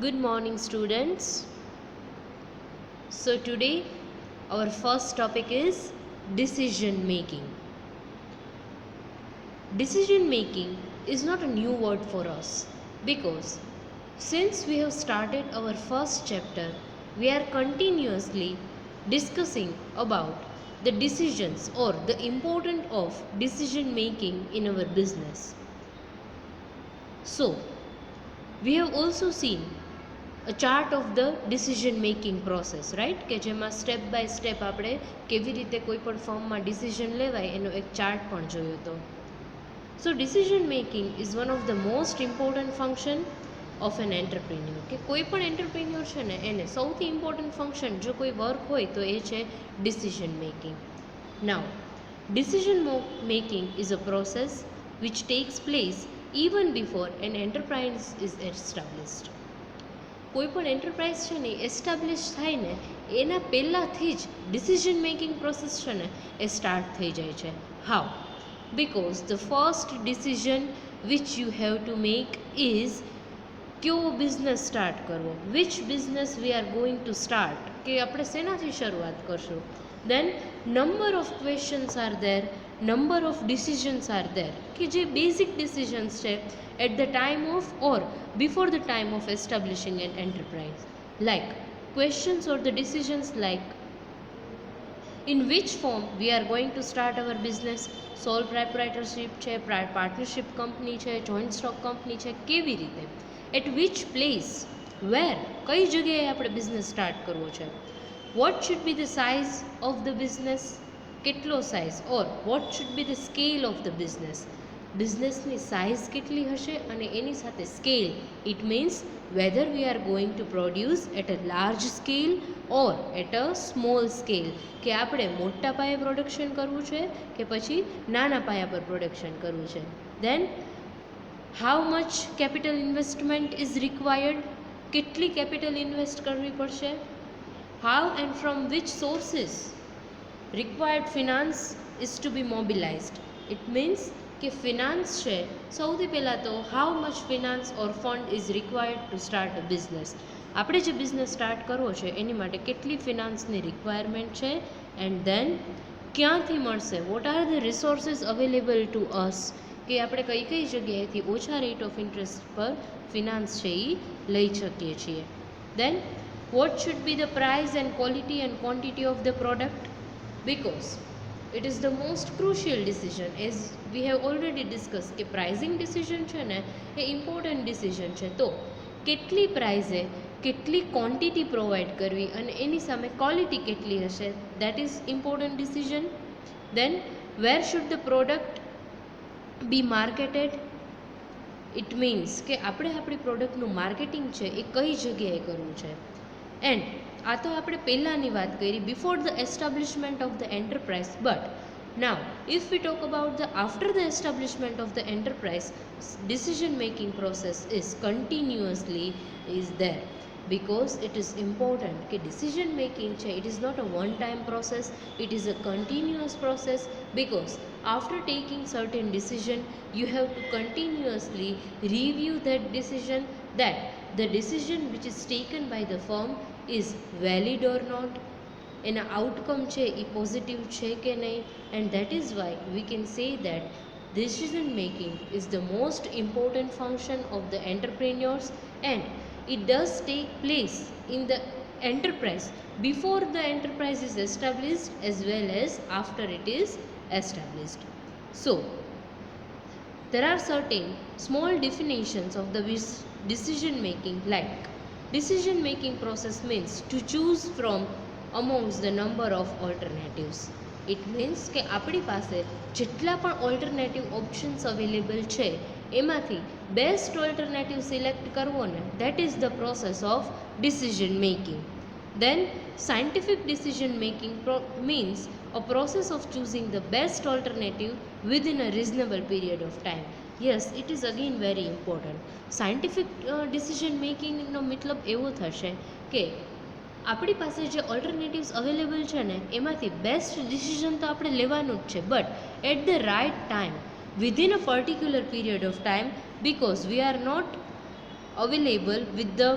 Good morning, students. So, today our first topic is decision making. Decision making is not a new word for us because since we have started our first chapter, we are continuously discussing about the decisions or the importance of decision making in our business. So, we have also seen a chart of the decision making process, right? કે જેમાં step by step આપણે કેવી રીતે કોઈ પણ ફોર્મમાં decision લેવાય એનો એક ચાર્ટ પણ જોયો હતો. So decision making is one of the most important function of an entrepreneur. કે કોઈ પણ એન્ટરપ્રિન્યોર છે ને એને સૌથી ઇમ્પોર્ટન્ટ ફંક્શન જો કોઈ વર્ક હોય તો એ છે decision making. Now decision making is a process which takes place even before an enterprise is established. કોઈ પણ એન્ટરપ્રાઇઝ છે ને એસ્ટાબ્લિશ થાય ને એના પહેલાંથી જ ડિસિઝન મેકિંગ પ્રોસેસ છે ને એ સ્ટાર્ટ થઈ જાય છે. How? Because the first decision which you have to make is કેવો બિઝનેસ સ્ટાર્ટ કરવો, which business we are going to start, કે આપણે શેનાથી શરૂઆત કરશું. Then number of questions are there, number of decisions are there, કે જે basic decisions છે at the time of or before the time of establishing an enterprise, like questions or the decisions like in which form we are going to start our business, sole proprietorship છે, partnership company છે, joint stock company છે, કેવી રીતે, at which place, where, કઈ જગ્યાએ આપણે business start કરવો છે, what should be the size of the business, કેટલો size, or what should be the scale of the business, બિઝનેસની સાઇઝ કેટલી હશે અને એની સાથે scale, it means whether we are going to produce at a large scale or at a small scale, કે આપણે મોટા પાયે પ્રોડક્શન કરવું છે કે પછી નાના પાયા પર પ્રોડક્શન કરવું છે. Then how much capital investment is required, કેટલી કેપિટલ ઇન્વેસ્ટ કરવી પડશે, how and from which sources required finance is to be mobilized. It means કે ફિનાન્સ છે, સૌથી પહેલાં તો how much finance or fund is required to start a business. આપણે જે બિઝનેસ સ્ટાર્ટ કરવો છે એની માટે કેટલી ફિનાન્સની રિક્વાયરમેન્ટ છે, એન્ડ દેન ક્યાંથી મળશે, what are the resources available to us, કે આપણે કઈ કઈ જગ્યાએથી ઓછા રેટ ઓફ ઇન્ટરેસ્ટ પર ફિનાન્સ છે એ લઈ શકીએ છીએ. Then what should be the price and quality and quantity of the product, because it is the most crucial decision, as we have already discussed કે પ્રાઇઝિંગ ડિસિઝન છે ને એ important decision છે. તો કેટલી પ્રાઇઝે કેટલી ક્વોન્ટિટી પ્રોવાઈડ કરવી અને એની સામે ક્વોલિટી કેટલી હશે, that is important decision. Then where should the product be marketed, it means કે આપણે આપણી પ્રોડક્ટનું માર્કેટિંગ છે એ કઈ જગ્યાએ કરવું છે. એન્ડ આ તો આપણે પહેલાંની વાત કરી before the establishment of the enterprise, but now if we talk about the after the establishment of the enterprise, decision making process is continuously is there, because it is important કે decision making છે it is not a one time process, it is a continuous process, because after taking certain decision you have to continuously review that decision, that the decision which is taken by the firm is valid or not, એના outcome છે એ positive છે કે નહીં, and that is why we can say that decision making is the most important function of the entrepreneurs, and it does take place in the enterprise before the enterprise is established as well as after it is established. So there are certain small definitions of the decision making, like decision making process means to choose from amongst the number of alternatives. It means કે આપણી પાસે જેટલા પણ alternative options available છે એમાંથી best alternative select કરવો ને, that is the process of decision making. Then scientific decision making means a process of choosing the best alternative within a reasonable period of time. Yes, it is again very important. Scientific decision making નો મતલબ એવો થશે કે આપણી પાસે જે ઓલ્ટરનેટિવ્સ available છે ને એમાંથી બેસ્ટ ડિસિઝન તો આપણે લેવાનું જ છે, but at the right time within a particular period of time, because we are not available with the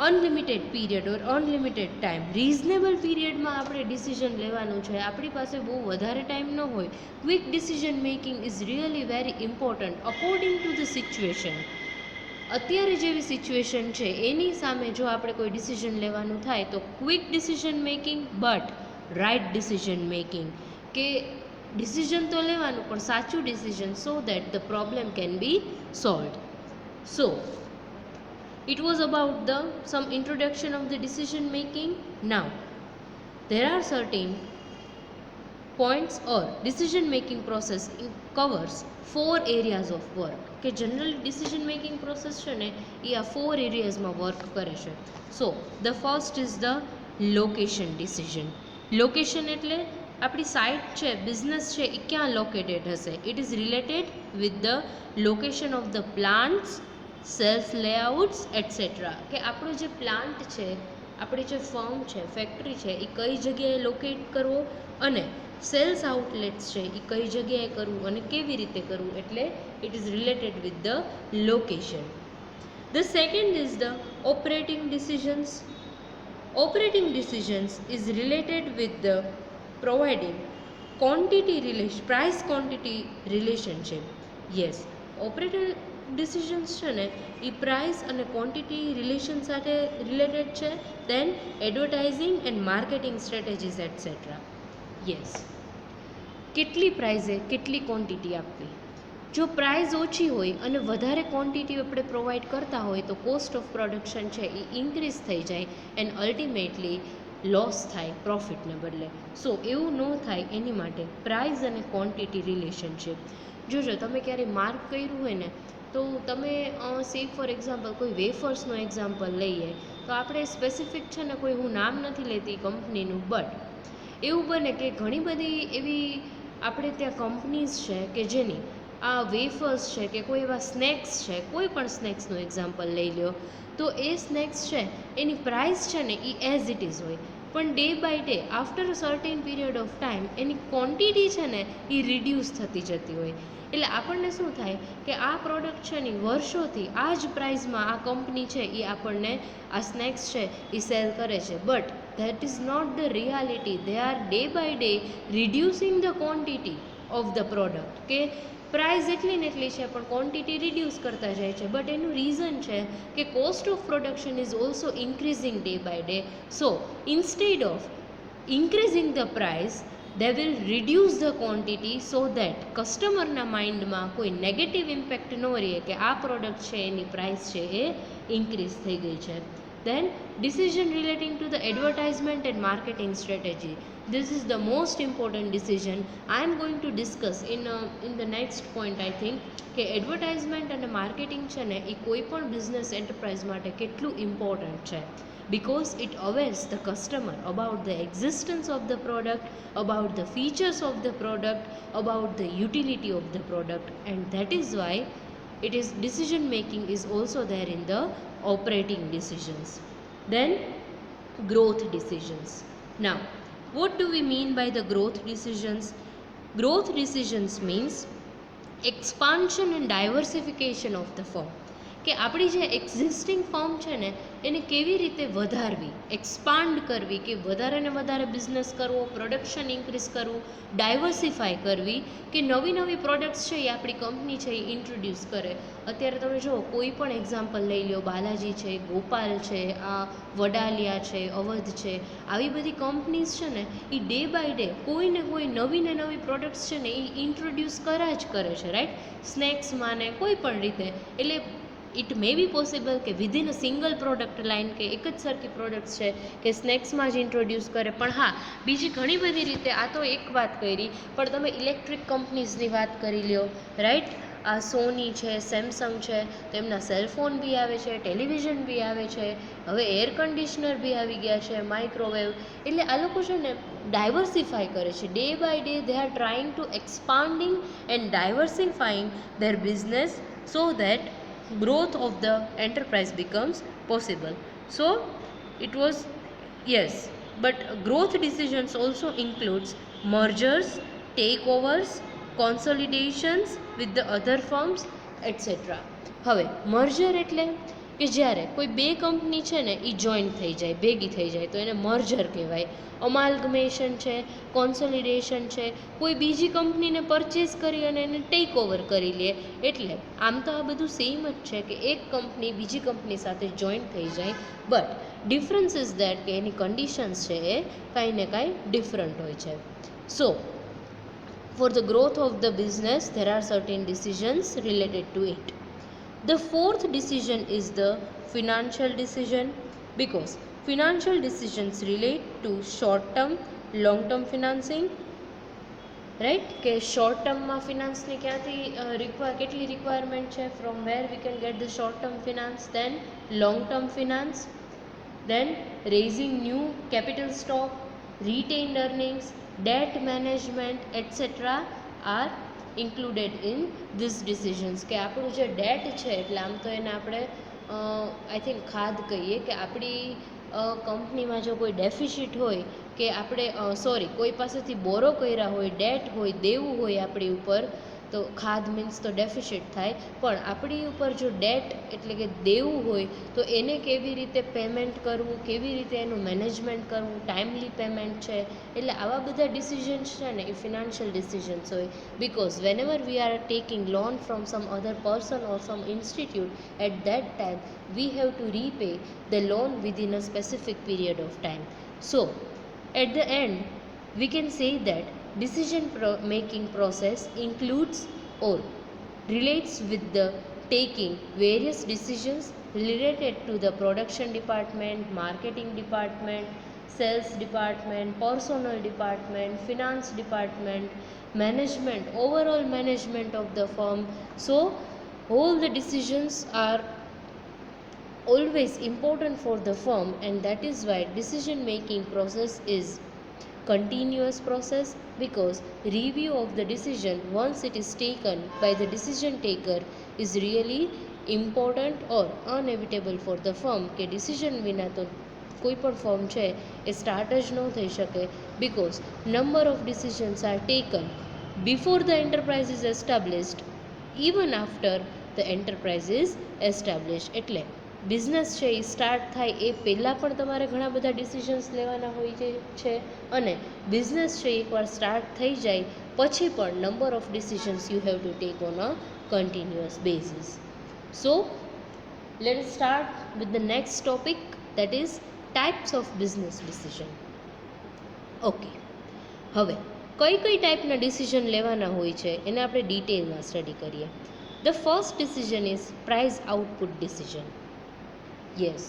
unlimited period or unlimited time, reasonable પીરિયડમાં આપણે ડિસિઝન લેવાનું છે, આપણી પાસે બહુ વધારે ટાઈમ ન હોય. Quick decision making is really very important according to the situation. અત્યારે જેવી સિચ્યુએશન છે એની સામે જો આપણે કોઈ ડિસિઝન લેવાનું થાય તો quick decision making but right decision making, કે ડિસિઝન તો લેવાનું પણ સાચું decision, so that the problem can be solved. So it was about the some introduction of the decision making. Now there are certain points or decision making process covers 4 areas of work, કે generally decision making process છે ને એ આ 4 એરિયાઝમાં work કરે છે. So the first is the location decision. Location એટલે આપણી site છે, business છે, એ ક્યાં લોકેટેડ હશે. It is related with the location of the plants, self layouts etcetera, કે આપણો જે પ્લાન્ટ છે, આપણી જે ફર્મ છે, ફેક્ટરી છે, એ કઈ જગ્યાએ લોકેટ કરવો અને સેલ્સ આઉટલેટ્સ છે એ કઈ જગ્યાએ કરવું અને કેવી રીતે કરવું, એટલે it is related with the location. The second is the operating decisions. Operating decisions is related with the providing quantity relation, price quantity relationship. Yes, operating decisions છે ને એ પ્રાઇસ અને ક્વોન્ટિટી રિલેશન સાથે રિલેટેડ છે. Then advertising and marketing strategies etcetera. Yes, કેટલી પ્રાઇઝે કેટલી quantity આપવી. જો પ્રાઇઝ ઓછી હોય અને વધારે ક્વોન્ટિટી આપણે પ્રોવાઈડ કરતા હોય તો કોસ્ટ ઓફ પ્રોડક્શન છે એ ઇન્ક્રીઝ થઈ જાય એન્ડ અલ્ટિમેટલી લોસ થાય પ્રોફિટને બદલે. સો એવું ન થાય એની માટે પ્રાઇઝ અને ક્વોન્ટિટી રિલેશનશિપ. જોજો તમે ક્યારેય માર્ક કર્યું હોય ને તો તમે સે ફોર એક્ઝામ્પલ કોઈ વેફર્સનો એક્ઝામ્પલ લઈએ તો આપણે સ્પેસિફિક છે ને કોઈ હું નામ નથી લેતી કંપનીનું, બટ એવું બને કે ઘણી બધી એવી આપણે ત્યાં કંપનીઝ છે કે જેની આ વેફર્સ છે કે કોઈ એવા સ્નેક્સ છે, કોઈ પણ સ્નેક્સનું એક્ઝામ્પલ લઈ લો તો એ સ્નેક્સ છે એની પ્રાઇસ છે ને એ એઝ ઇટ ઇઝ હોય, પણ day by day after a certain period of time એની ક્વોન્ટિટી છે ને એ રિડ્યુસ થતી જતી હોય. એટલે આપણને શું થાય કે આ પ્રોડક્ટ છે ને વર્ષોથી આ જ પ્રાઇઝમાં આ કંપની છે એ આપણને આ સ્નેક્સ છે એ સેલ કરે છે, but that is not the reality. They are day by day reducing the quantity of the product, કે પ્રાઇસ એટલી ને એટલી છે પણ ક્વોન્ટિટી રિડ્યુસ કરતા જાય છે. બટ એનું રીઝન છે કે cost of production is also increasing day by day. So instead of increasing the price they will reduce the quantity so that કસ્ટમરના માઇન્ડમાં કોઈ નેગેટિવ ઇમ્પેક્ટ ન રહે કે આ પ્રોડક્ટ છે એની પ્રાઇસ છે એ ઇન્ક્રીઝ થઈ ગઈ છે. Then decision relating to the advertisement and marketing strategy. This is the most important decision I am going to discuss in the next point. I think કે એડવર્ટાઇઝમેન્ટ અને માર્કેટિંગ છે ને એ કોઈ પણ બિઝનેસ એન્ટરપ્રાઇઝ માટે કેટલું ઇમ્પોર્ટન્ટ છે, because it awares the customer about the existence of the product, about the features of the product, about the utility of the product, and that is why it is decision making is also there in the operating decisions. Then growth decisions. Now what do we mean by the growth decisions? Growth decisions means expansion and diversification of the firm, કે આપણી જે existing firm છે ને એને કેવી રીતે વધારવી, expand કરવી, કે વધારે ને વધારે બિઝનેસ કરવો, પ્રોડક્શન ઇન્ક્રીઝ કરવું, ડાયવર્સિફાય કરવી, કે નવી નવી પ્રોડક્ટ્સ છે એ આપણી કંપની છે એ ઇન્ટ્રોડ્યુસ કરે. અત્યારે તમે જુઓ કોઈ પણ એક્ઝામ્પલ લઈ લો, બાલાજી છે, ગોપાલ છે, આ વડાલિયા છે, અવધ છે, આવી બધી કંપનીઝ છે ને એ ડે બાય ડે કોઈ ને કોઈ નવી ને નવી પ્રોડક્ટ્સ છે ને એ ઇન્ટ્રોડ્યુસ કર્યા જ કરે છે, રાઈટ? સ્નેક્સમાં ને કોઈ પણ રીતે. એટલે ઇટ મે બી પોસિબલ કે within a single product line કે એક જ સરખી પ્રોડક્ટ્સ છે કે સ્નેક્સમાં જ ઇન્ટ્રોડ્યુસ કરે, પણ હા બીજી ઘણી બધી રીતે. આ તો એક વાત કરી, પણ તમે ઇલેક્ટ્રિક કંપનીઝની વાત કરી લ્યો, રાઈટ? આ સોની છે, સેમસંગ છે, તો એમના સેલફોન બી આવે છે, ટેલિવિઝન બી આવે છે, હવે એર કન્ડિશનર બી આવી ગયા છે, માઇક્રોવેવ. એટલે આ લોકો છે ને ડાયવર્સિફાય કરે છે. Day by day they are trying to expanding and diversifying their business so that growth of the enterprise becomes possible. So it was, yes, but growth decisions also includes mergers, takeovers, consolidations with the other firms, etc. હવે merger એટલે કે જ્યારે કોઈ બે company છે ને એ joint થઈ જાય, ભેગી થઈ જાય તો એને મર્જર કહેવાય. અમાલ્ગમેશન છે, કોન્સોલિડેશન છે, કોઈ બીજી કંપનીને પરચેસ કરી અને એને ટેક ઓવર કરી લે. એટલે આમ તો આ બધું સેમ જ છે કે એક કંપની બીજી કંપની સાથે જોઈન્ટ થઈ જાય, બટ ડિફરન્સ ઇઝ દેટ કે એની કન્ડિશન્સ છે એ કાંઈ ને કાંઈ ડિફરન્ટ હોય છે. સો for the growth of the business there are certain decisions related to it. The fourth decision is the financial decision, because financial decisions relate to short term, long term financing, right? કે short ટર્મમાં ફિનાન્સની ક્યાંથી કેટલી requirement છે, from where we can get the short term finance, then long term finance, then raising new capital stock, retained earnings, debt management, etc. are included in these decisions. કે આપણું જે date છે એટલે આમ તો એને આપણે આઈ થિંક ખાદ કહીએ કે આપણી કંપનીમાં જો કોઈ ડેફિસિટ હોય કે આપણે કોઈ પાસેથી બોરો કર્યા હોય, ડેટ હોય, દેવું હોય આપણી ઉપર, તો ખાદ મીન્સ તો ડેફિસિટ થાય, પણ આપણી ઉપર જો ડેટ એટલે કે દેવું હોય તો એને કેવી રીતે પેમેન્ટ કરવું, કેવી રીતે એનું મેનેજમેન્ટ કરવું, ટાઈમલી પેમેન્ટ છે, એટલે આવા બધા ડિસિઝન્સ છે ને એ ફિનાન્શિયલ ડિસિઝન્સ હોય. Because whenever we are taking loan from some other person or some institute, at that time we have to repay the loan within a specific period of time. So at the end we can say that decision making process includes or relates with the taking various decisions related to the production department, marketing department, sales department, personnel department, finance department, management, overall management of the firm. So all the decisions are always important for the firm, and that is why decision making process is continuous process, because review of the decision once it is taken by the decision taker is really important or unevitable for the firm. કે decision વિના તો કોઈ પણ firm છે એ start જ ન થઈ શકે, because number of decisions are taken before the enterprise is established, even after the enterprise is established. એટલે બિઝનેસ છે એ સ્ટાર્ટ થાય એ પહેલાં પણ તમારે ઘણા બધા ડિસિઝન્સ લેવાના હોય છે, અને બિઝનેસ છે એકવાર સ્ટાર્ટ થઈ જાય પછી પણ number of decisions you have to take on a continuous basis. So let us start with the next topic, that is types of business decision. Okay, હવે કઈ કઈ ટાઈપના ડિસિઝન લેવાના હોય છે એને આપણે ડિટેલમાં સ્ટડી કરીએ. The first decision is price output decision. Yes,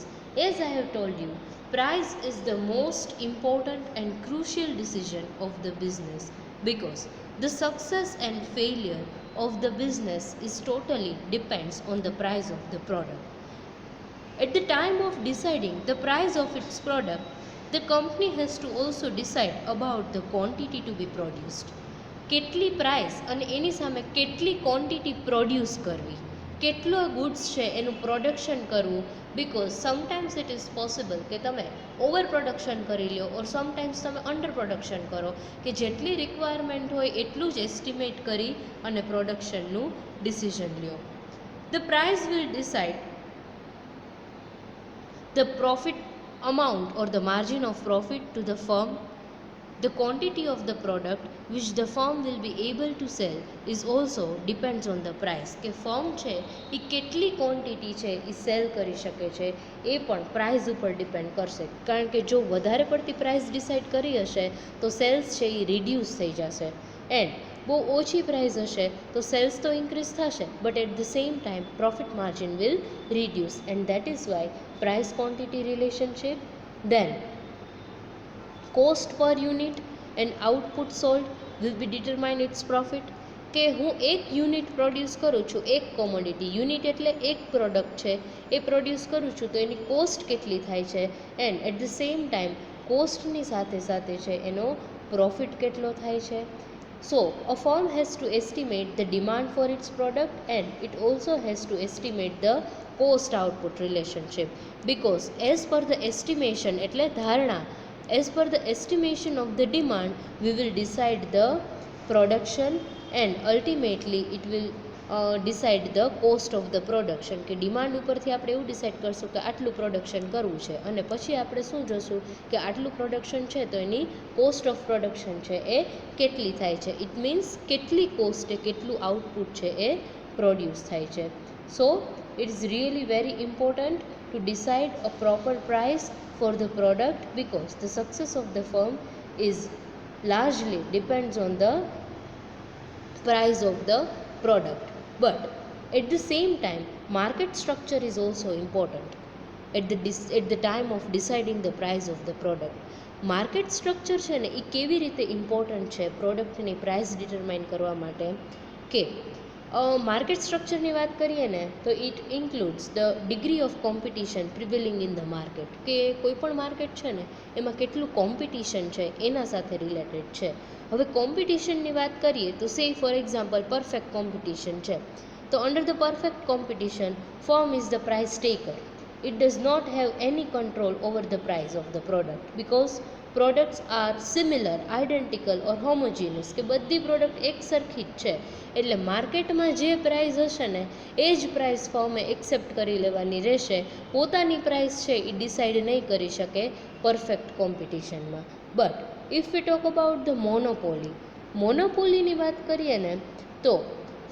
as I have told you, price is the most important and crucial decision of the business, because the success and failure of the business is totally depends on the price of the product. At the time of deciding the price of its product, the company has to also decide about the quantity to be produced. કેટલી price અને એની સામે કેટલી quantity produce કરવી, કેટલો goods છે એનું production કરવું, because sometimes it is possible કે તમે ઓવર પ્રોડક્શન કરી લો, ઓર સમટાઇમ્સ તમે અંડર પ્રોડક્શન કરો, કે જેટલી રિક્વાયરમેન્ટ હોય એટલું જ એસ્ટિમેટ કરી અને પ્રોડક્શનનું ડિસિઝન લ્યો. The price will decide the profit amount or the margin of profit to the firm. The quantity of the product which the firm will be able to sell is also depends on the price. કે firm છે એ કેટલી quantity છે એ cell કરી શકે છે એ પણ price ઉપર depend કરશે, કારણ કે જો વધારે પડતી પ્રાઇસ ડિસાઇડ કરી હશે તો સેલ્સ છે એ રિડ્યુસ થઈ જશે, એન્ડ બહુ ઓછી પ્રાઇસ હશે તો સેલ્સ તો ઇન્ક્રીઝ થશે, but at the same time profit margin will reduce, and that is why price quantity relationship. Then cost per unit and output sold will be determine its profit. કે હું એક unit produce કરું છું, એક commodity, unit એટલે એક product છે એ produce કરું છું તો એની કોસ્ટ કેટલી થાય છે, and at the same time કોસ્ટની સાથે સાથે છે એનો પ્રોફિટ કેટલો થાય છે. So a firm has to estimate the demand for its product, and it also has to estimate the cost output relationship, because as per the estimation એટલે ધારણા, as per the estimation of the demand we will decide the production, and ultimately it will decide the cost of the production, કે demand ઉપરથી આપણે એવું decide કરશું કે આટલું production કરવું છે, અને પછી આપણે શું જોશું કે આટલું પ્રોડક્શન છે તો એની કોસ્ટ ઓફ પ્રોડક્શન છે એ કેટલી થાય છે. ઇટ મીન્સ કેટલી કોસ્ટે કેટલું આઉટપુટ છે એ પ્રોડ્યુસ થાય છે. સો it is really very important to decide a proper price for the product, because the success of the firm is largely depends on the price of the product. But at the same time, market structure is also important at the time of deciding the price of the product. Market structure છે ને એ કેવી રીતે important છે પ્રોડક્ટની price determine કરવા માટે, કે market સ્ટ્રક્ચરની વાત કરીએ ને તો it includes the degree of competition prevailing in the market, કે કોઈ પણ માર્કેટ છે ને એમાં કેટલું કોમ્પિટિશન છે એના સાથે રિલેટેડ છે. હવે કોમ્પિટિશનની વાત કરીએ તો સે ફોર એક્ઝામ્પલ પરફેક્ટ કોમ્પિટિશન છે, તો under the perfect competition firm is the price taker. It does not have any control over the price of the product, because products are similar, identical or homogeneous, કે બધી product એક સરખી જ છે, એટલે માર્કેટમાં જે પ્રાઇસ હશે ને એ જ પ્રાઇસ ફર્મે એક્સેપ્ટ કરી લેવાની રહેશે. પોતાની પ્રાઇસ છે એ ડિસાઇડ નહીં કરી શકે પરફેક્ટ કોમ્પિટિશનમાં. But if we talk about the મોનોપોલીની વાત કરીએ ને તો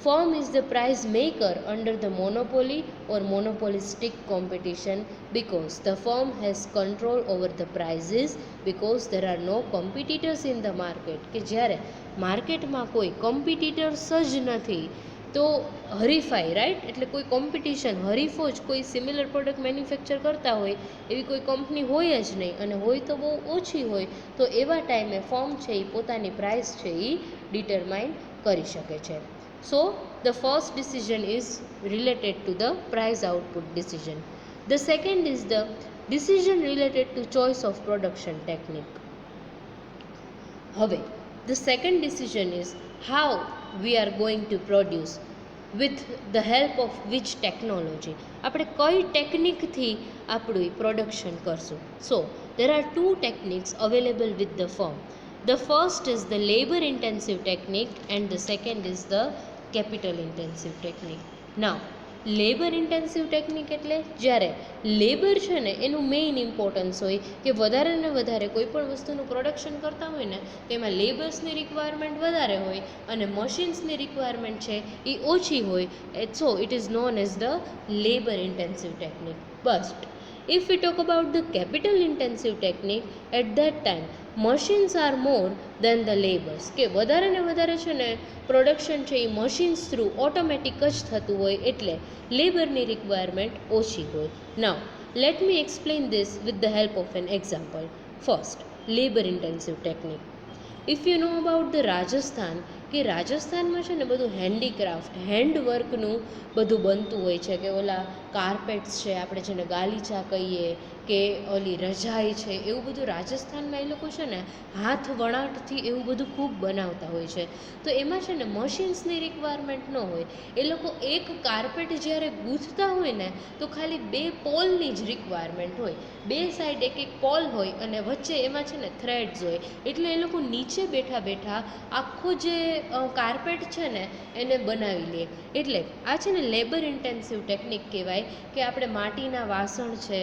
firm is the price maker under the monopoly or monopolistic competition, because the firm has control over the prices, because there are no competitors in the market. કે જ્યારે માર્કેટમાં કોઈ competitors જ નથી તો હરીફાઈ, રાઈટ, એટલે કોઈ કોમ્પિટિશન, હરીફો જ કોઈ સિમિલર પ્રોડક્ટ મેન્યુફેક્ચર કરતા હોય એવી કોઈ કંપની હોય જ નહીં, અને હોય તો બહુ ઓછી હોય, તો એવા ટાઈમે ફર્મ છે એ પોતાની પ્રાઇસ છે એ ડિટરમાઇન કરી શકે છે. So the first decision is related to the price output decision. The second is the decision related to choice of production technique. હવે the second decision is how we are going to produce, with the help of which technology, આપણે કઈ ટેકનિકથી આપણું production કરશું. So there are two techniques available with the firm. The first is the labor intensive technique and the second is the capital intensive technique. Now labour intensive technique એટલે જ્યારે labour છે ને એનું main importance હોય, કે વધારે ને વધારે કોઈ પણ વસ્તુનું પ્રોડક્શન કરતા હોય ને તેમાં લેબર્સની રિક્વાયરમેન્ટ વધારે હોય અને મશીન્સની રિક્વાયરમેન્ટ છે એ ઓછી હોય. So it is known as the labour intensive technique. But if we talk about the capital intensive technique, at that time machines are more than the labors, કે વધારે ને વધારે છે ને પ્રોડક્શન છે એ મશીન્સ થ્રુ ઓટોમેટિક જ થતું હોય, એટલે લેબરની રિક્વાયરમેન્ટ ઓછી હોય. Now let me explain this with the help of an example. First, labour intensive technique. If you know about the Rajasthan, કે રાજસ્થાનમાં છે ને બધું હેન્ડીક્રાફ્ટ, હેન્ડવર્કનું બધું બનતું હોય છે, કે ઓલા કાર્પેટ્સ છે, આપણે જેને ગાલીચા કહીએ, કે ઓલી રજાઈ છે, એવું બધું રાજસ્થાનમાં એ લોકો છે ને હાથ વણાટથી એવું બધું ખૂબ બનાવતા હોય છે. તો એમાં છે ને મશીન્સની રિક્વાયરમેન્ટ ન હોય, એ લોકો એક કાર્પેટ જ્યારે ગૂંથતા હોય ને તો ખાલી 2 પોલની જ રિક્વાયરમેન્ટ હોય, 2 સાઈડ એક પોલ હોય અને વચ્ચે એમાં છે ને થ્રેડ્સ હોય, એટલે એ લોકો નીચે બેઠા બેઠા આખો જે કાર્પેટ છે ને એને બનાવી લે. એટલે આ છે ને લેબર ઇન્ટેન્સિવ ટેકનિક કહેવાય, કે આપણે માટીના વાસણ છે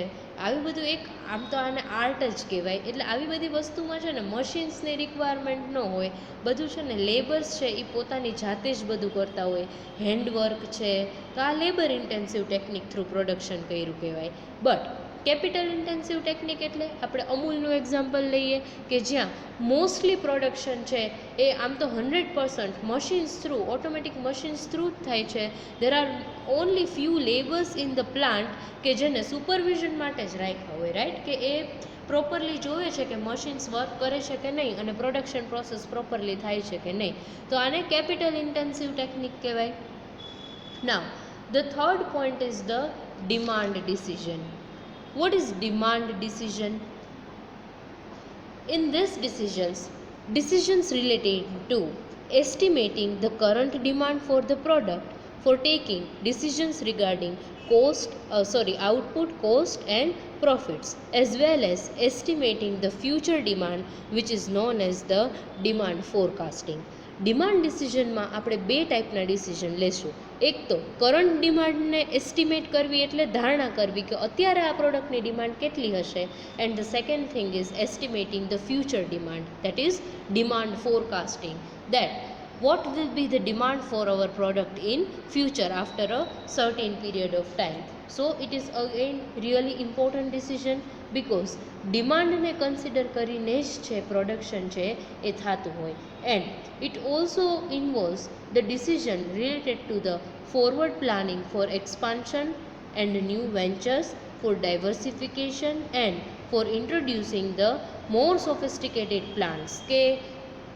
આવી બધું, એક આમ તો આને આર્ટ જ કહેવાય. એટલે આવી બધી વસ્તુમાં છે ને મશીન્સની રિક્વાયરમેન્ટ ન હોય, બધું છે ને લેબર્સ છે એ પોતાની જાતે જ બધું કરતા હોય. હેન્ડવર્ક છે તો આ labour intensive technique through production કર્યું કહેવાય. બટ કેપિટલ ઇન્ટેન્સિવ ટેકનિક એટલે આપણે અમૂલનું એક્ઝામ્પલ લઈએ, કે જ્યાં મોસ્ટલી પ્રોડક્શન છે એ આમ તો 100% machines through, automatic machines through જ થાય છે. There are only few labours in the plant કે જેને સુપરવિઝન માટે જ રાખ્યા હોય, રાઈટ, કે એ પ્રોપરલી જોવે છે કે મશીન્સ વર્ક કરે છે કે નહીં અને પ્રોડક્શન પ્રોસેસ પ્રોપરલી થાય છે કે નહીં. તો આને કેપિટલ ઇન્ટેન્સિવ ટેકનિક કહેવાય. નાઉ the third point is the demand decision. What is demand decision? In this decisions related to estimating the current demand for the product, for taking decisions regarding output, cost and profits, as well as estimating the future demand, which is known as the demand forecasting. Demand ડિસિઝનમાં આપણે 2 ટાઈપના decision લેશું. એક તો current ડિમાન્ડને estimate કરવી એટલે ધારણા કરવી કે અત્યારે આ પ્રોડક્ટની ડિમાન્ડ કેટલી હશે, and the second thing is estimating the future demand, that is demand forecasting, that what will be the demand for our product in future after a certain period of time. So it is again really important decision because demand ને consider કરીને જ છે production છે એ થતું હોય, and it also involves the decision related to the forward planning for expansion and new ventures, for diversification and for introducing the more sophisticated plans કે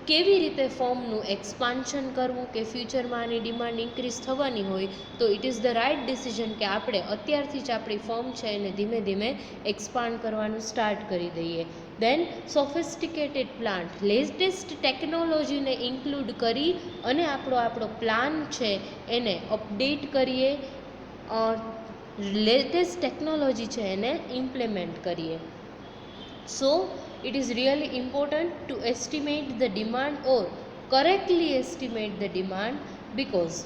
કેવી રીતે ફોર્મનું એક્સપાન્શન કરવું કે ફ્યુચરમાં આની ડિમાન્ડ ઇન્ક્રીઝ થવાની હોય તો it is the right decision કે આપણે અત્યારથી જ આપણી ફોર્મ છે એને ધીમે ધીમે એક્સપાન્ડ કરવાનું સ્ટાર્ટ કરી દઈએ. દેન સોફિસ્ટિકેટેડ પ્લાન્ટ, લેટેસ્ટ ટેકનોલોજીને ઇન્ક્લુડ કરી અને આપણો પ્લાન છે એને અપડેટ કરીએ, લેટેસ્ટ ટેકનોલોજી છે એને ઇમ્પ્લિમેન્ટ કરીએ. So it is really important to estimate the demand or correctly estimate the demand because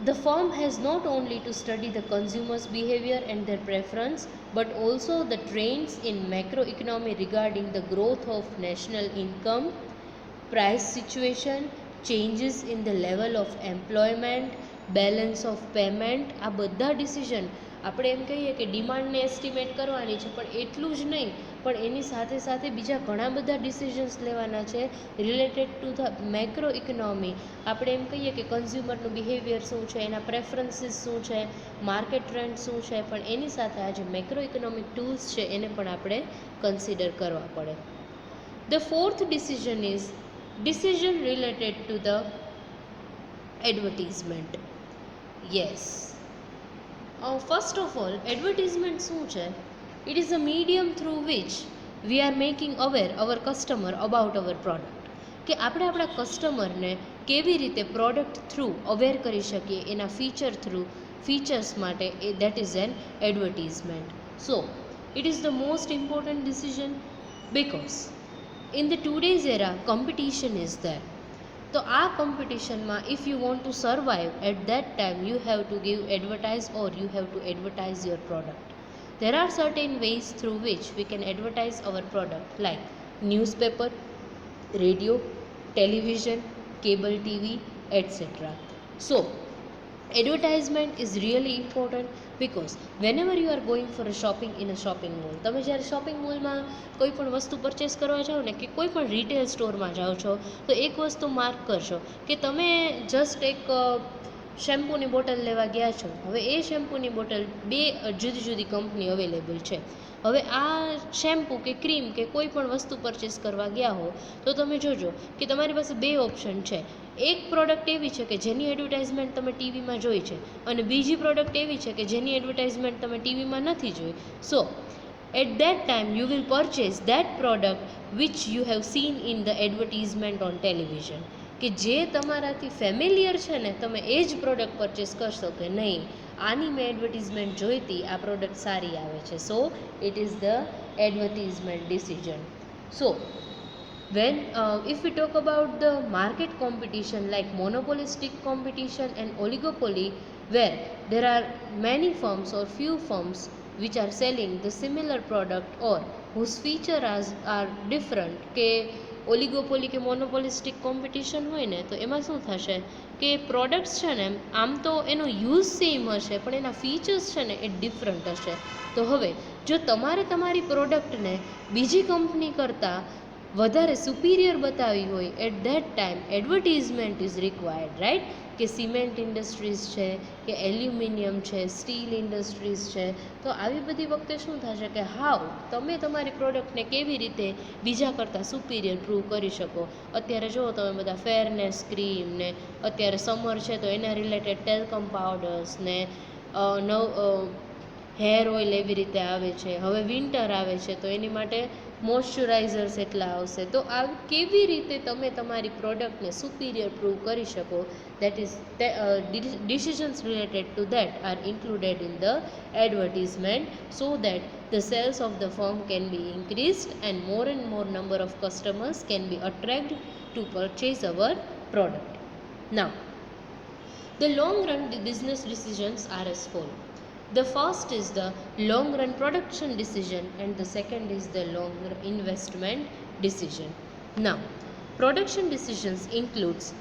the firm has not only to study the consumer's behavior and their preference but also the trends in macroeconomy regarding the growth of national income, price situation, changes in the level of employment, balance of payment. આ બધા decision આપણે એમ કહીએ કે ડિમાન્ડને estimate કરવાની છે પણ એટલું જ નહીં પણ એની સાથે સાથે બીજા ઘણા બધા ડિસિઝન્સ લેવાના છે related to the macro economy. આપણે એમ કહીએ કે કન્ઝ્યુમરનું બિહેવિયર શું છે, એના પ્રેફરન્સીસ શું છે, માર્કેટ ટ્રેન્ડ શું છે, પણ એની સાથે આ જે મેક્રો ઇકોનોમિક ટૂલ્સ છે એને પણ આપણે કન્સિડર કરવા પડે. The fourth decision is decision related to the advertisement. Yes. First of all, advertisement શું છે? It is a medium through which we are making aware our customer about our product. કે આપણે આપણા કસ્ટમરને કેવી રીતે પ્રોડક્ટ થ્રુ અવેર કરી શકીએ એના ફીચર્સ માટે, that is an advertisement. So it is the most important decision because in the today's era competition is there. તો આ કોમ્પિટિશનમાં if you want to survive at that time you have to give advertise or you have to advertise your product. There are certain ways through which we can advertise our product like newspaper, radio, television, cable TV, etc. So advertisement is really important because whenever you are going for a shopping in a shopping mall, તમે જ્યારે shopping મોલમાં કોઈ પણ વસ્તુ purchase કરવા જાઓ ને કે કોઈ પણ રિટેલ સ્ટોરમાં જાઓ છો તો એક વસ્તુ માર્ક કરશો કે તમે જસ્ટ એક શેમ્પૂની બોટલ લેવા ગયા છો. હવે એ શેમ્પૂની બોટલ બે જુદી જુદી કંપની અવેલેબલ છે. હવે આ શેમ્પૂ કે ક્રીમ કે કોઈ પણ વસ્તુ પરચેસ કરવા ગયા હો તો તમે જોજો કે તમારી પાસે બે ઓપ્શન છે. એક પ્રોડક્ટ એવી છે કે જેની એડવર્ટાઇઝમેન્ટ તમે ટીવીમાં જોઈ છે અને બીજી પ્રોડક્ટ એવી છે કે જેની એડવર્ટાઇઝમેન્ટ તમે ટીવીમાં નથી જોઈ. સો at that time you will purchase that product which you have seen in the advertisement on television. કે જે તમારાથી ફેમિલિયર છે ને તમે એ જ પ્રોડક્ટ પરચેસ કરશો કે નહીં આની મેં એડવર્ટિઝમેન્ટ જોઈતી, આ પ્રોડક્ટ સારી આવે છે. સો it is the advertisement decision. So when if we talk about the market competition like monopolistic competition and oligopoly where there are many firms or few firms which are selling the similar product or whose features are different, કે ઓલિગોપોલી કે મોનોપોલિસ્ટિક competition હોય ને તો એમાં શું થશે કે products છે ને આમ તો એનો યુઝ સેમ હશે પણ એના ફીચર્સ છે ને એ ડિફરન્ટ હશે. તો હવે જો તમારે તમારી પ્રોડક્ટને બીજી કંપની કરતાં વધારે સુપિરિયર બતાવી હોય at that time advertisement is required, right? કે સિમેન્ટ ઇન્ડસ્ટ્રીઝ છે કે એલ્યુમિનિયમ છે, સ્ટીલ ઇન્ડસ્ટ્રીઝ છે, તો આવી બધી વખતે શું થશે કે હાવ તમે તમારી પ્રોડક્ટને કેવી રીતે બીજા કરતાં સુપિરિયર પ્રૂવ કરી શકો. અત્યારે જુઓ તમે બધા ફેરનેસ ક્રીમ ને અત્યારે સમર છે તો એના રિલેટેડ ટેલ્કમ પાવડર્સ ને હેર ઓઇલ એવી રીતે આવે છે. હવે વિન્ટર આવે છે તો એની માટે મોઇશ્ચરાઇઝર્સ એટલા આવશે. તો આ કેવી રીતે તમે તમારી પ્રોડક્ટને સુપિરિયર પ્રૂવ કરી શકો, that is decisions related to that are included in the advertisement so that the sales of the firm can be increased and more number of customers can be attracted to purchase our product. Now The long run business decisions are as follows. The first is the long run production decision and the second is the long run investment decision. Now, production decisions includes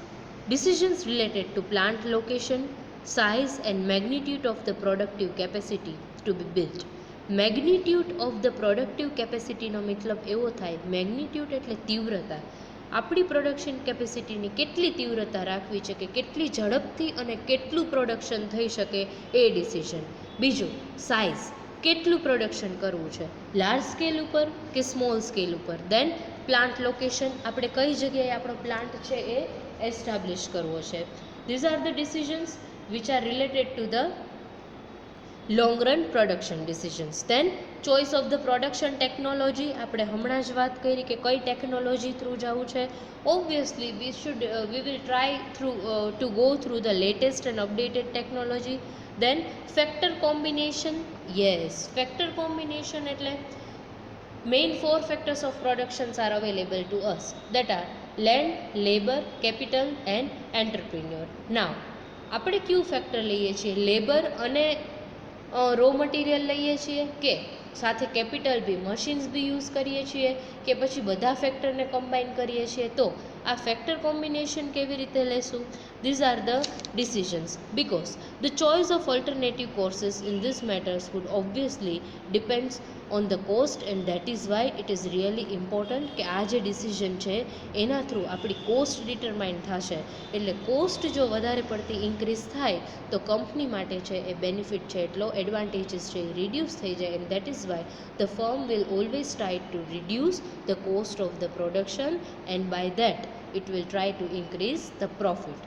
decisions related to plant location, size and magnitude of the productive capacity to be built. Magnitude of the productive કેપેસિટીનો મતલબ એવો થાય, magnitude એટલે તીવ્રતા. આપણી production કેપેસિટીની કેટલી તીવ્રતા રાખવી છે, કે કેટલી ઝડપથી અને કેટલું પ્રોડક્શન થઈ શકે એ ડિસિઝન. બીજું, સાઇઝ, કેટલું પ્રોડક્શન કરવું છે, લાર્જ સ્કેલ ઉપર કે સ્મોલ સ્કેલ ઉપર. દેન પ્લાન્ટ લોકેશન, આપણે કઈ જગ્યાએ આપણો પ્લાન્ટ છે એ એસ્ટાબ્લિશ કરવો છે. This are the decisions which are related to the long run production decisions. Then choice of the production technology, આપણે હમણાં જ વાત કરી કે કઈ ટેકનોલોજી થ્રુ જવું છે. Obviously we will try to go through the latest and updated technology. Then factor combination, yes, factor combination એટલે main 4 factors of productions are available to us, that are land, labor, capital and entrepreneur. Now આપણે કયું factor લઈએ છીએ, labour અને raw material લઈએ છીએ કે સાથે કેપિટલ બી, મશીન્સ બી યુઝ કરીએ છીએ કે પછી બધા ફેક્ટરને કમ્બાઈન કરીએ છીએ. તો આ ફેક્ટર કોમ્બિનેશન કેવી રીતે લેશું? These are the decisions, because the choice of alternative courses in this matters would obviously depends on the cost and that is why it is really important કે આ જે ડિસિઝન છે એના થ્રુ આપણી cost determine થશે. એટલે cost જો વધારે પડતી ઇન્ક્રીઝ થાય તો કંપની માટે છે એ બેનિફિટ છે, એટલો એડવાન્ટેજીસ છે એ રિડ્યુસ થઈ જાય. And that is why the firm will always try to reduce the cost of the production and by that it will try to increase the profit,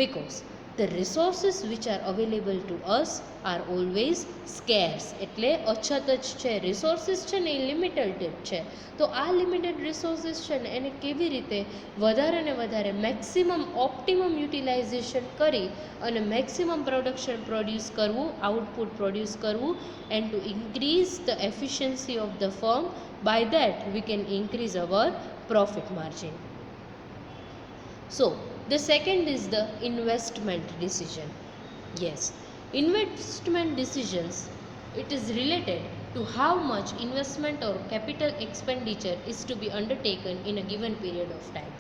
because the resources which are available to us are always scarce. એટલે અછત જ છે, resources છે ને એ limited છે. તો આ limited resources છે ને એને કેવી રીતે વધારે ને વધારે મેક્સિમમ ઓપ્ટિમમ યુટિલાઇઝેશન કરી અને મેક્સિમમ પ્રોડક્શન પ્રોડ્યુસ કરવું, આઉટપુટ પ્રોડ્યુસ કરવું, and to increase the efficiency of the firm. By that we can increase our profit margin. So, the second is the investment decision. Yes, investment decisions, it is related to how much investment or capital expenditure is to be undertaken in a given period of time.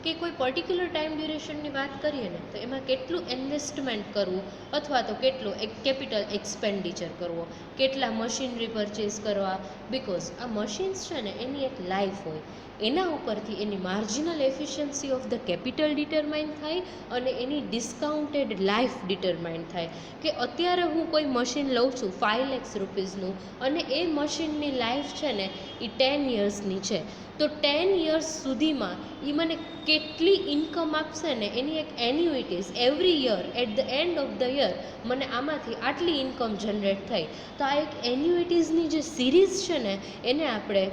કે કોઈ particular time ડ્યુરેશનની વાત કરીએ ને તો એમાં કેટલું investment કરવું અથવા તો કેટલું કેપિટલ એક્સપેન્ડિચર કરવો, કેટલા મશીનરી પરચેસ કરવા. બિકોઝ આ મશીન્સ છે ને એની એક લાઈફ હોય, એના ઉપરથી એની marginal efficiency of the capital determine થાય અને એની ડિસ્કાઉન્ટેડ લાઈફ ડિટરમાઇન થાય. કે અત્યારે હું કોઈ મશીન લઉં છું 5 lakhs રૂપીઝનું અને એ મશીનની લાઈફ છે ને એ 10 yearsની છે. તો 10 years સુધીમાં એ મને કેટલી ઇન્કમ આપશે ને એની એક annuities every year at the end of the year મને આમાંથી આટલી ઇન્કમ જનરેટ થઈ. તો આ એક એન્યુઇટીઝની જે સિરીઝ છે ને એને આપણે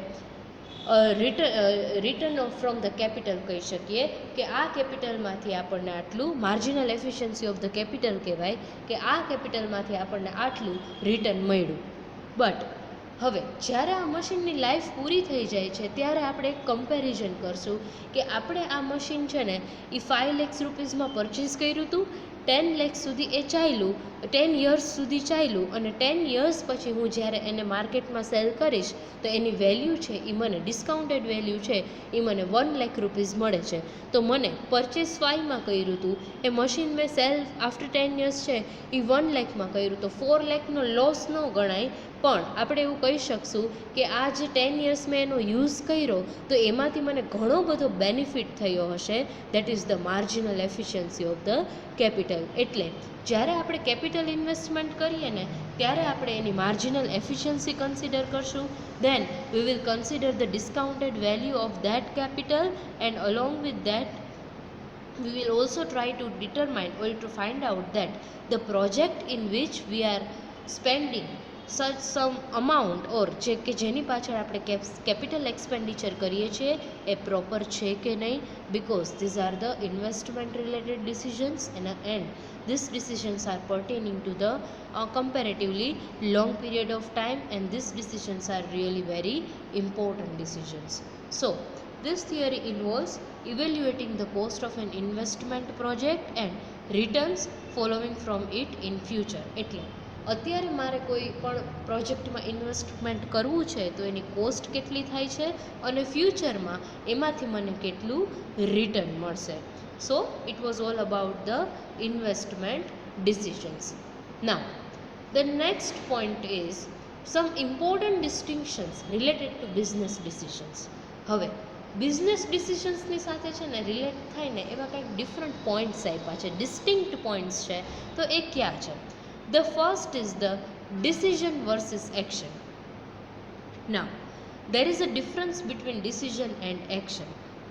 return of from the capital કહી શકીએ. કે આ કેપિટલમાંથી આપણને આટલું, marginal efficiency of the capital કહેવાય કે આ કેપિટલમાંથી આપણને આટલું રિટર્ન મળ્યું. બટ હવે જ્યારે આ મશીનની લાઈફ પૂરી થઈ જાય છે ત્યારે આપણે એક કમ્પેરિઝન કરશું કે આપણે આ મશીન છે ને એ 5 lakhs રૂપીઝમાં પરચેસ કર્યું હતું, 10 lakhs સુધી એ ચાલ્યું, 10 years સુધી ચાલ્યું અને 10 years પછી હું જ્યારે એને માર્કેટમાં સેલ કરીશ તો એની વેલ્યુ છે એ મને ડિસ્કાઉન્ટેડ વેલ્યુ છે એ મને 1 lakh રૂપીઝ મળે છે. તો મને પરચેસ 5માં કર્યું હતું, એ મશીન મેં સેલ આફ્ટર 10 years છે એ 1 lakhમાં કર્યું, તો 4 lakhનો લોસ ન ગણાય. પણ આપણે એવું કહી શકશું કે આ જે 10 years મેં એનો યુઝ કર્યો તો એમાંથી મને ઘણો બધો બેનિફિટ થયો હશે. That is the marginal efficiency of the capital. એટલે જ્યારે આપણે કેપિટલ ઇન્વેસ્ટમેન્ટ કરીએ ને ત્યારે આપણે એની માર્જિનલ એફિશિયન્સી કન્સિડર કરશું. Then we will consider the discounted value of that capital and along with that we will also try to determine or to find out that the project in which we are spending such some amount or કે જેની પાછળ આપણે capital expenditure કરીએ છીએ એ proper છે કે નહીં. Because this are the investment related decisions and these decisions are pertaining to the comparatively long period of time, and these decisions are really very important decisions. So this theory involves evaluating the cost of an investment project and returns following from it in future. એટલે અત્યારે મારે કોઈ પણ પ્રોજેક્ટમાં investment કરવું છે તો એની cost કેટલી થાય છે અને ફ્યુચરમાં એમાંથી મને કેટલું રિટર્ન મળશે. So it was all about the investment decisions. Now the next point is some important distinctions related to business decisions. હવે બિઝનેસ ડિસિઝન્સની સાથે છે ને રિલેટ થાય ને એવા કંઈક ડિફરન્ટ પોઈન્ટ્સ આપ્યા છે, ડિસ્ટિંક્ટ પોઈન્ટ્સ છે. તો એ ક્યાં છે? The first is the decision versus action. Now there is a difference between decision and action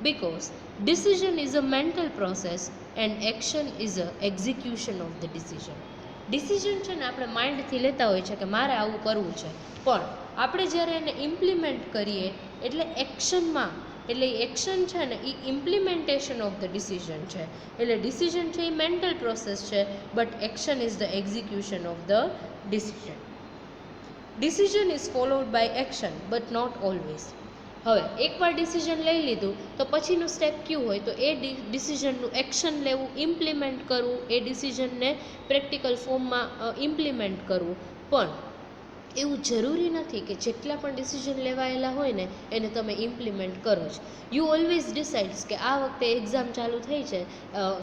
because decision is a mental process and action is a execution of the decision. Decision છે ને આપણે માઇન્ડથી લેતા હોય છે કે મારે આવું કરવું છે, પણ આપણે જ્યારે એને ઇમ્પ્લિમેન્ટ કરીએ એટલે એક્શનમાં, એટલે એક્શન છે ને એ ઇમ્પ્લિમેન્ટેશન ઓફ ધ ડિસિઝન છે. એટલે ડિસિઝન છે એ મેન્ટલ પ્રોસેસ છે, but action is the execution of the decision. Decision is followed by action but not always. હવે એકવાર ડિસિઝન લઈ લીધું તો પછીનું સ્ટેપ કયું હોય તો એ ડિસિઝનનું એક્શન લેવું, ઇમ્પ્લિમેન્ટ કરવું, એ ડિસિઝનને પ્રેક્ટિકલ ફોર્મમાં ઇમ્પ્લિમેન્ટ કરવું. પણ એવું જરૂરી નથી કે જેટલા પણ ડિસિઝન લેવાયેલા હોય ને એને તમે ઇમ્પ્લિમેન્ટ કરો જ. યુ ઓલવેઝ ડિસાઇડ્સ કે આ વખતે એક્ઝામ ચાલુ થઈ છે,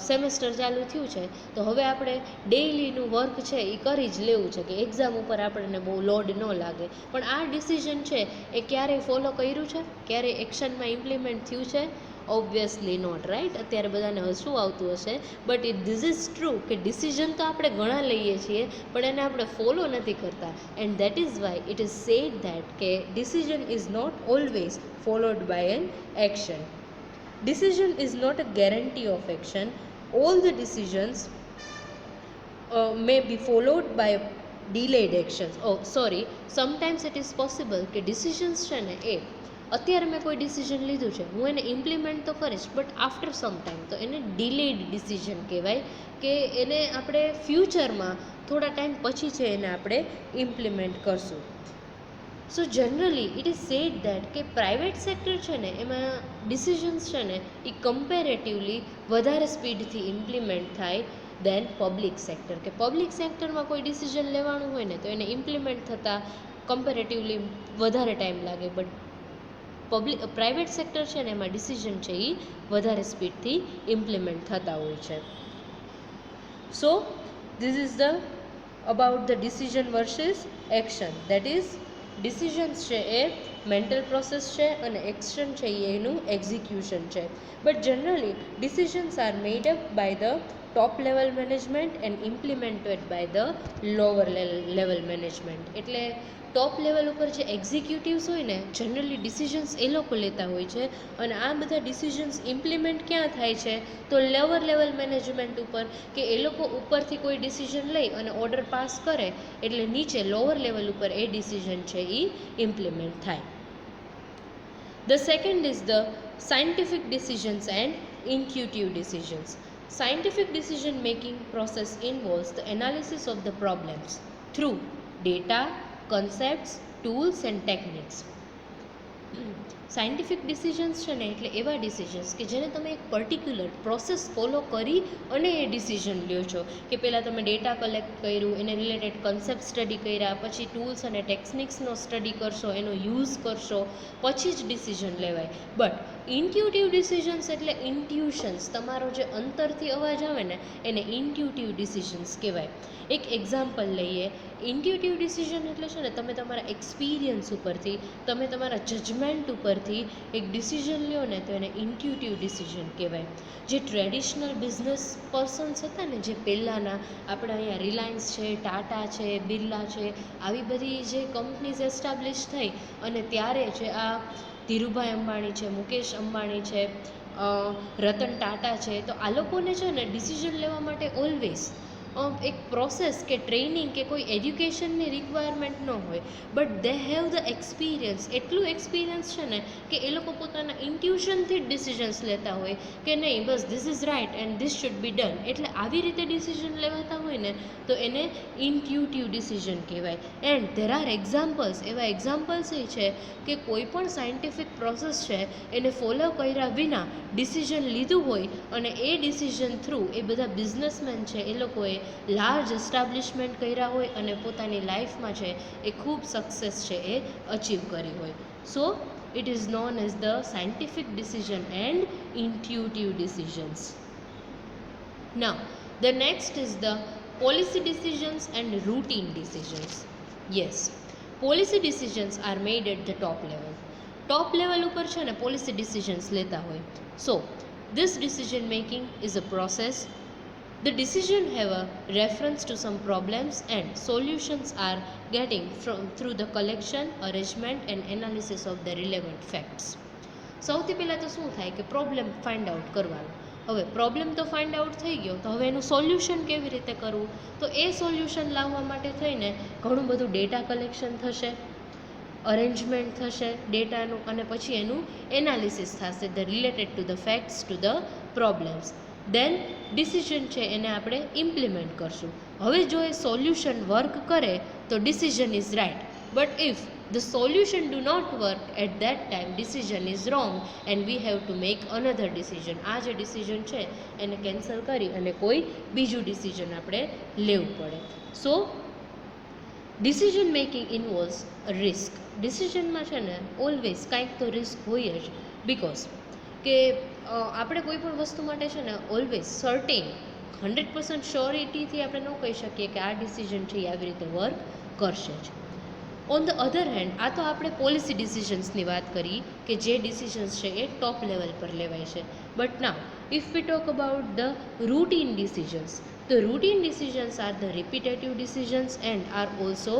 સેમેસ્ટર ચાલુ થયું છે, તો હવે આપણે ડેઇલીનું વર્ક છે એ કરી જ લેવું છે કે એક્ઝામ ઉપર આપણને બહુ લોડ ન લાગે. પણ આ ડિસિઝન છે એ ક્યારેય ફોલો કર્યું છે? ક્યારેય એક્શનમાં ઇમ્પ્લિમેન્ટ થયું છે? Obviously not, right? અત્યારે બધાને હસવું આવતું હશે, બટ ધીસ ઇઝ ટ્રુ કે ડિસિઝન તો આપણે ઘણા લઈએ છીએ પણ એને આપણે ફોલો નથી કરતા. And that is why it is said that કે decision is not always followed by an action. Decision is not a guarantee of action. All the decisions may be followed by delayed actions. Oh, sorry. Sometimes it is possible કે decisions છે ને એ અત્યારે મેં કોઈ decision લીધું છે, હું એને ઇમ્પ્લિમેન્ટ તો કરીશ બટ આફ્ટર સમ ટાઈમ, તો એને ડિલેડ ડિસિઝન કહેવાય કે એને આપણે ફ્યુચરમાં થોડા ટાઈમ પછી છે એને આપણે ઇમ્પ્લિમેન્ટ કરશું. So generally it is said that કે પ્રાઇવેટ સેક્ટર છે ને એમાં ડિસિઝન્સ છે ને એ કમ્પેરેટિવલી વધારે સ્પીડથી ઇમ્પ્લિમેન્ટ થાય દેન પબ્લિક સેક્ટર. કે પબ્લિક સેક્ટરમાં કોઈ ડિસિઝન લેવાનું હોય ને તો એને ઇમ્પ્લિમેન્ટ થતાં કમ્પેરેટિવલી વધારે ટાઈમ લાગે, બટ પ્રાઇવેટ સેક્ટર છે ને એમાં ડિસિઝન છે એ વધારે સ્પીડથી ઇમ્પ્લિમેન્ટ થતા હોય છે. So this is the about the decision versus action. That is decisions છે એ મેન્ટલ પ્રોસેસ છે અને એક્શન છે એ એનું એક્ઝિક્યુશન છે. But generally decisions are made up by the top level management and implemented by the lower level management. એટલે top level ઉપર જે એક્ઝિક્યુટિવ્સ હોય ને જનરલી ડિસિઝન્સ એ લોકો લેતા હોય છે અને આ બધા ડિસિઝન્સ ઇમ્પ્લિમેન્ટ ક્યાં થાય છે તો લોઅર લેવલ મેનેજમેન્ટ ઉપર, કે એ લોકો ઉપરથી કોઈ ડિસિઝન લઈ અને ઓર્ડર પાસ કરે એટલે નીચે લોઅર લેવલ ઉપર એ ડિસિઝન છે એ ઇમ્પ્લિમેન્ટ થાય. The second is the scientific decisions and intuitive decisions. Scientific decision making process involves the analysis of the problems through data, concepts, tools and techniques. Scientific decisions છે ને એટલે એવા decisions કે જેને તમે એક પર્ટિક્યુલર પ્રોસેસ ફોલો કરી અને એ ડિસિઝન લ્યો છો. કે પહેલાં તમે ડેટા કલેક્ટ કર્યું, એને રિલેટેડ કન્સેપ્ટ સ્ટડી કર્યા, પછી ટૂલ્સ અને ટેકનિક્સનો સ્ટડી કરશો, એનો યુઝ કરશો, પછી જ ડિસિઝન લેવાય. બટ ઇન્ટ્યુટિવ ડિસિઝન્સ એટલે ઇન્ટ્યુશન્સ, તમારો જે અંતરથી અવાજ આવે ને એને ઇન્ટ્યુટિવ ડિસિઝન્સ કહેવાય. એક એક્ઝામ્પલ લઈએ. ઇન્ટ્યુટિવ ડિસિઝન એટલે છે ને તમે તમારા એક્સપિરિયન્સ ઉપરથી, તમે તમારા જજમેન્ટ ઉપરથી એક ડિસિઝન લ્યો ને તો એને ઇન્ટ્યુટિવ ડિસિઝન કહેવાય. જે ટ્રેડિશનલ બિઝનેસ પર્સન્સ હતા ને જે પહેલાંના, આપણે અહીંયા રિલાયન્સ છે, ટાટા છે, બિરલા છે, આવી બધી જે કંપનીઝ એસ્ટાબ્લિશ થઈ અને ત્યારે જે આ ધીરુભાઈ અંબાણી છે, મુકેશ અંબાણી છે, રતન ટાટા છે, તો આ લોકોને છે ને ડિસિઝન લેવા માટે ઓલવેઝ એક પ્રોસેસ કે ટ્રેનિંગ કે કોઈ એજ્યુકેશનની રિક્વાયરમેન્ટ ન હોય, but they have the experience. એટલું એક્સપિરિયન્સ છે ને કે એ લોકો પોતાના ઇન્ટ્યુશનથી જ ડિસિઝન્સ લેતા હોય કે નહીં બસ this is right and this should be done. એટલે આવી રીતે ડિસિઝન લેવાતા હોય ને તો એને ઇન્ટ્યુટિવ ડિસિઝન કહેવાય. એન્ડ ધેર આર એક્ઝામ્પલ્સ, એવા એક્ઝામ્પલ્સ એ છે કે કોઈ પણ સાયન્ટિફિક પ્રોસેસ છે એને ફોલો કર્યા વિના ડિસિઝન લીધું હોય અને એ ડિસિઝન થ્રુ એ બધા બિઝનેસમેન છે એ લોકોએ લાર્જ એસ્ટાબ્લિશમેન્ટ કર્યા હોય અને પોતાની લાઈફમાં છે એ ખૂબ સક્સેસ છે એ અચીવ કરી હોય. So it is known as the scientific decision and intuitive decisions. Now, the next is the policy decisions and routine decisions. Yes, policy decisions are made at the top level. Top level ઉપર છે ને policy decisions લેતા હોય. So, this decision making is a process. The decision have a reference to some problems and solutions are getting through the collection, arrangement and analysis of the relevant facts. સૌથી પહેલાં તો શું થાય કે problem find out કરવાનો. હવે problem તો find out થઈ ગયો, તો હવે એનું સોલ્યુશન કેવી રીતે કરવું? તો એ સોલ્યુશન લાવવા માટે થઈને ઘણું બધું ડેટા કલેક્શન થશે, અરેન્જમેન્ટ થશે ડેટાનું, અને પછી એનું એનાલિસિસ થશે the related to the facts to the problems. Then decision છે એને આપણે ઇમ્પ્લિમેન્ટ કરશું. હવે જો એ સોલ્યુશન વર્ક કરે તો decision is right, but if the solution do not work at that time, decision is wrong and we have to make another decision. આ જે ડિસિઝન છે એને કેન્સલ કરી અને કોઈ બીજું ડિસિઝન આપણે લેવું પડે. સો ડિસિઝન મેકિંગ ઇન્વોલ્વ્સ રિસ્ક. ડિસિઝનમાં છે ને ઓલવેઝ કાંઈક તો રિસ્ક હોય જ, બિકોઝ કે આપણે કોઈ પણ વસ્તુ માટે છે ને ઓલવેઝ સર્ટેન 100% શ્યોરિટીથી આપણે ન કહી શકીએ કે આ ડિસિઝન છે એ આવી રીતે વર્ક કરશે જ. ઓન ધ અધર હેન્ડ, આ તો આપણે પોલિસી ડિસિઝન્સની વાત કરી કે જે ડિસિઝન્સ છે એ ટોપ લેવલ પર લેવાય છે. But now if we talk about the routine decisions, તો routine decisions are the repetitive decisions and are also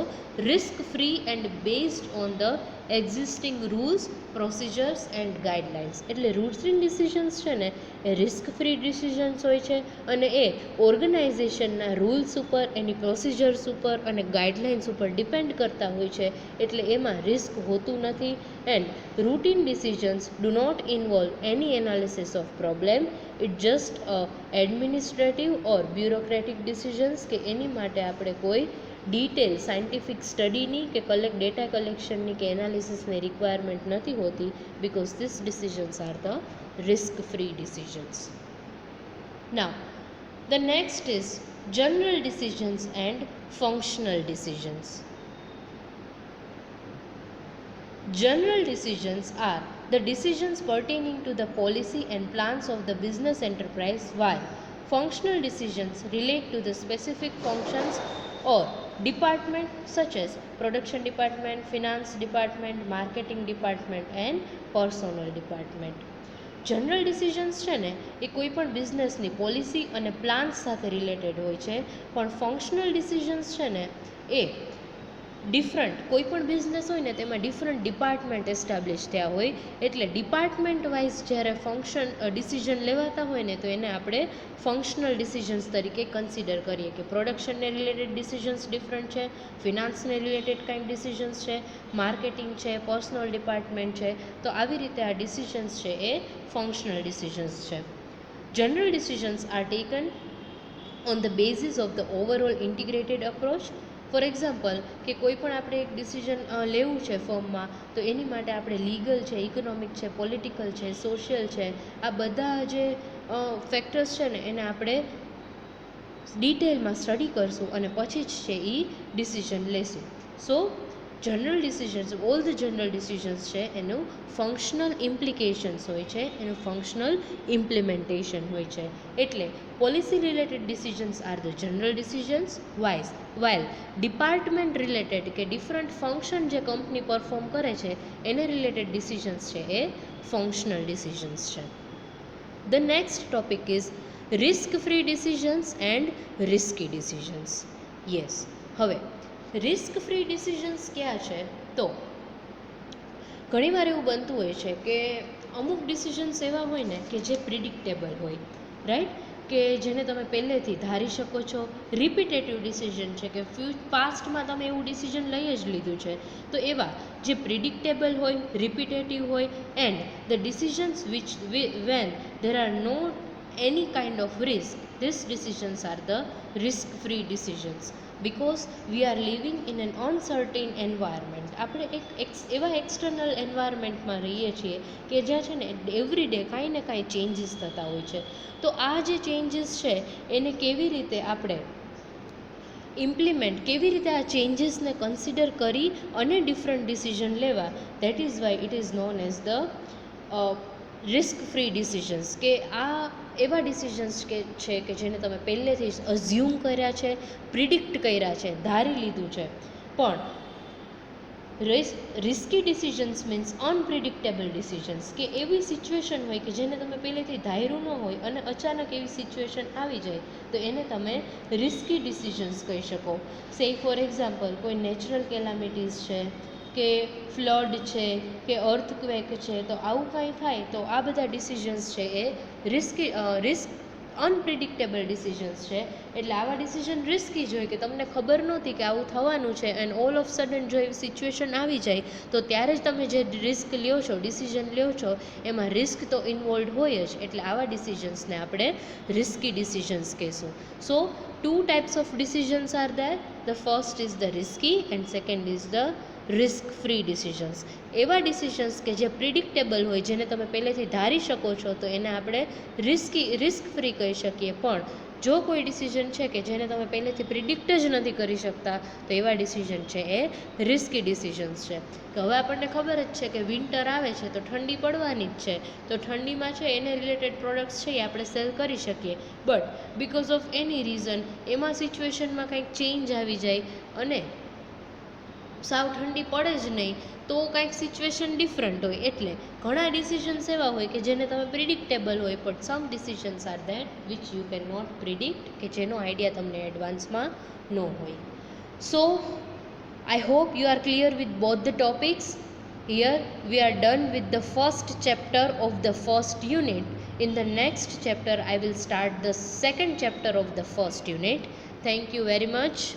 risk free and based on the existing rules, procedures and guidelines. એટલે routine decisions છે ને એ risk free decisions હોય છે અને એ ઓર્ગેનાઇઝેશનના rules ઉપર, એની procedures ઉપર અને ગાઈડલાઇન્સ ઉપર ડિપેન્ડ કરતા હોય છે, એટલે એમાં રિસ્ક હોતું નથી. And routine decisions do not involve any analysis of problem, it just administrative or bureaucratic decisions, કે એની માટે આપણે કોઈ ડિટેલ સાયન્ટિફિક સ્ટડીની કે ડેટા કલેક્શનની કે એનાલિસિસની રિક્વાયરમેન્ટ નથી હોતી, because this decisions are the risk free decisions. Now, the next is general decisions and functional decisions. General decisions are the decisions pertaining to the policy and plans of the business enterprise, while functional decisions relate to the specific functions or department such as production department, finance department, marketing department and personnel department. General decisions છે ને એ કોઈ પણ બિઝનેસની policy અને plans સાથે related હોય છે, પણ functional decisions છે ને એ ડિફરન્ટ, કોઈ પણ બિઝનેસ હોય ને તેમાં ડિફરન્ટ ડિપાર્ટમેન્ટ એસ્ટાબ્લિશ થયા હોય, એટલે ડિપાર્ટમેન્ટ વાઇઝ જ્યારે ડિસિઝન લેવાતા હોય ને તો એને આપણે ફંક્શનલ ડિસિઝન્સ તરીકે કન્સિડર કરીએ કે પ્રોડક્શનને રિલેટેડ ડિસિઝન્સ ડિફરન્ટ છે, ફિનાન્સને રિલેટેડ કાંઈક ડિસિઝન્સ છે, માર્કેટિંગ છે, પર્સનલ ડિપાર્ટમેન્ટ છે, તો આવી રીતે આ ડિસિઝન્સ છે એ ફંક્શનલ ડિસિઝન્સ છે. General decisions are taken on the basis of the overall integrated approach. For example કે કોઈ પણ આપણે એક ડિસિઝન લેવું છે ફર્મમાં, તો એની માટે આપણે લીગલ છે, ઇકોનોમિક છે, પોલિટિકલ છે, સોશિયલ છે, આ બધા જે ફેક્ટર્સ છે ને એને આપણે ડિટેલમાં સ્ટડી કરશું અને પછી જ છે એ ડિસિઝન લેશું. So general decisions, all the general decisions છે એનું ફંક્શનલ ઇમ્પ્લિકેશન્સ હોય છે, એનું ફંક્શનલ ઇમ્પ્લિમેન્ટેશન હોય છે. એટલે policy related decisions are the general decisions, while department related કે ડિફરન્ટ ફંક્શન જે કંપની પરફોર્મ કરે છે એને રિલેટેડ ડિસિઝન્સ છે એ ફંક્શનલ ડિસિઝન્સ છે. The next topic is risk free decisions and risky decisions. Yes, હવે રિસ્ક ફ્રી ડિસિઝન્સ ક્યાં છે? તો ઘણીવાર એવું બનતું હોય છે કે અમુક ડિસિઝન્સ એવા હોય ને કે જે પ્રિડિક્ટેબલ હોય, રાઈટ, કે જેને તમે પહેલેથી ધારી શકો છો. રિપીટેટિવ ડિસિઝન છે કે પાસ્ટમાં તમે એવું ડિસિઝન લઈ જ લીધું છે, તો એવા જે પ્રિડિક્ટેબલ હોય, રિપીટેટિવ હોય, and the decisions which when there are no any kind of risk, these decisions are the risk free decisions, because we are living in an uncertain environment. આપણે એક એવા એક્સટર્નલ એન્વાયરમેન્ટમાં રહીએ છીએ કે જ્યાં છે ને એવરી ડે કાંઈ ને કાંઈ ચેન્જીસ થતા હોય છે. તો આ જે ચેન્જીસ છે એને કેવી રીતે આપણે ઇમ્પ્લિમેન્ટ કેવી રીતે આ ચેન્જીસને કન્સિડર કરી અને ડિફરન્ટ ડિસિઝન લેવા, that is why it is known as the risk free decisions. કે આ એવા ડિસિઝન્સ છે કે જેને તમે પહેલેથી જ અઝ્યુમ કર્યા છે, પ્રિડિક્ટ કર્યા છે, ધારી લીધું છે. પણ risky decisions means unpredictable decisions, કે એવી સિચ્યુએશન હોય કે જેને તમે પહેલેથી ધાર્યું ન હોય અને અચાનક એવી સિચ્યુએશન આવી જાય તો એને તમે રિસ્કી ડિસિઝન્સ કહી શકો. સે ફોર એક્ઝામ્પલ કોઈ નેચરલ કેલામિટીઝ છે કે ફ્લડ છે કે અર્થક્વેક છે, તો આવું કાંઈ થાય તો આ બધા ડિસિઝન્સ છે એ રિસ્ક અનપ્રિડિક્ટેબલ ડિસિઝન્સ છે. એટલે આવા ડિસિઝન રિસ્કી જ હોય કે તમને ખબર નહોતી કે આવું થવાનું છે એન્ડ ઓલ ઓફ સડન જો એવી સિચ્યુએશન આવી જાય તો ત્યારે જ તમે જે રિસ્ક લ્યો છો, ડિસિઝન લ્યો છો, એમાં રિસ્ક તો ઇન્વોલ્વ હોય જ. એટલે આવા ડિસિઝન્સને આપણે રિસ્કી ડિસિઝન્સ કહીશું. સો 2 types of decisions are there. The first is the risky and second is the risk free decisions. એવા ડિસિઝન્સ કે જે પ્રિડિક્ટેબલ હોય, જેને તમે પહેલેથી ધારી શકો છો, તો એને આપણે રિસ્ક ફ્રી કહી શકીએ. પણ જો કોઈ ડિસિઝન છે કે જેને તમે પહેલેથી પ્રિડિક્ટ જ નથી કરી શકતા, તો એવા ડિસિઝન છે એ રિસ્કી ડિસિઝન્સ છે. કે હવે આપણને ખબર જ છે કે વિન્ટર આવે છે તો ઠંડી પડવાની જ છે, તો ઠંડીમાં છે એને રિલેટેડ પ્રોડક્ટ્સ છે એ આપણે સેલ કરી શકીએ. But because of any reason એમાં સિચ્યુએશનમાં કંઈક ચેન્જ આવી જાય અને સાવ ઠંડી પડે જ નહીં તો કાંઈક સિચ્યુએશન ડિફરન્ટ હોય. એટલે ઘણા ડિસિઝન્સ એવા હોય કે જેને તમે પ્રિડિક્ટેબલ હોય, but some decisions are that which you can not predict, કે જેનો આઈડિયા તમને એડવાન્સમાં ન હોય. So I hope you are clear with both the topics. Here we are done with the first chapter of the first unit. In the next chapter I will start the second chapter of the first unit. Thank you very much.